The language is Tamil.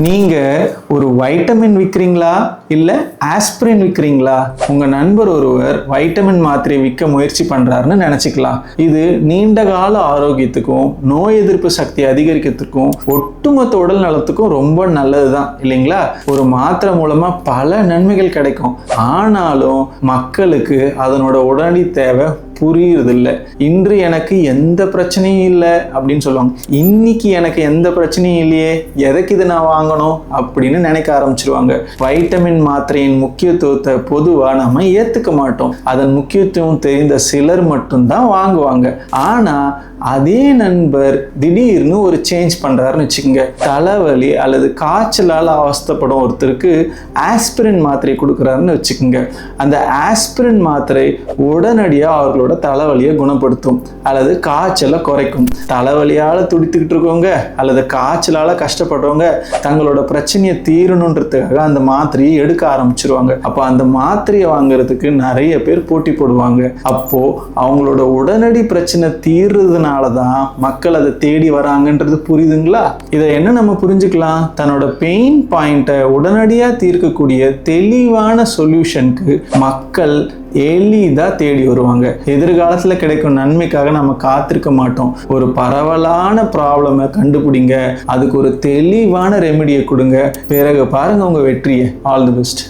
நீங்க ஒரு வைட்டமின் விற்கிறீங்களா இல்ல ஆஸ்பிரின் விற்கிறீங்களா? உங்க நண்பர் ஒருவர் வைட்டமின் மாத்திரை விற்க முயற்சி பண்றாருன்னு நினைச்சுக்கலாம். இது நீண்ட கால ஆரோக்கியத்துக்கும் நோய் எதிர்ப்பு சக்தி அதிகரிக்கிறதுக்கும் ஒட்டுமொத்த உடல் நலத்துக்கும் ரொம்ப நல்லதுதான் இல்லைங்களா? ஒரு மாத்திரை மூலமா பல நன்மைகள் கிடைக்கும். ஆனாலும் மக்களுக்கு அதனோட உடனடி தேவை புரியுறதில்ல. இன்று எனக்கு எந்த பிரச்சனையும் இல்லை அப்படின்னு சொல்லுவாங்க. இன்னைக்கு எனக்கு எந்த பிரச்சனையும் இல்லையே, எதுக்கு இதை நான் வாங்கணும் அப்படின்னு நினைக்க ஆரம்பிச்சிருவாங்க. வைட்டமின் மாத்திரையின் முக்கியத்துவத்தை பொதுவாக நம்ம ஏற்றுக்க மாட்டோம். அதன் முக்கியத்துவம் தெரிந்த சிலர் மட்டும்தான் வாங்குவாங்க. ஆனால் அதே நண்பர் திடீர்னு ஒரு சேஞ்ச் பண்ணுறாருன்னு வச்சுக்கோங்க. தலைவலி அல்லது காய்ச்சலால் அவஸ்தைப்படும் ஒருத்தருக்கு ஆஸ்பிரின் மாத்திரை கொடுக்குறாருன்னு வச்சுக்கோங்க. அந்த ஆஸ்பிரின் மாத்திரை உடனடியாக அவர்களோட தலைவலியை குணப்படுத்தும் அல்லது காய்ச்சலை குறைக்கும். தலைவலியால் துடித்துக்கிட்டு இருக்கவங்க அல்லது காய்ச்சலால் கஷ்டப்படுறவங்க தங்களோட பிரச்சனையை தீரணுன்றதுக்காக அந்த மாத்திரையை எடுக்க ஆரம்பிச்சிருவாங்க. அப்போ அந்த மாத்திரையை வாங்குறதுக்கு நிறைய பேர் போட்டி போடுவாங்க. அப்போ அவங்களோட உடனடி பிரச்சனை தீர்றதுனால தான் மக்கள் அதை தேடி வராங்கன்றது புரியுதுங்களா? இதை என்ன நம்ம புரிஞ்சுக்கலாம்? தன்னோட பெயின் பாயிண்ட்டை உடனடியாக தீர்க்கக்கூடிய தெளிவான சொல்யூஷனுக்கு மக்கள் எளிதா தேடி வருவாங்க. எதிர்காலத்தில் கிடைக்கும் நன்மைக்காக நம்ம காத்திருக்க மாட்டோம். ஒரு பரவலான ப்ராப்ளமை கண்டுபிடிங்க, அதுக்கு ஒரு தெளிவான ரெமெடியை கொடுங்க, பிறகு பாருங்க உங்க வெற்றியை. All the best.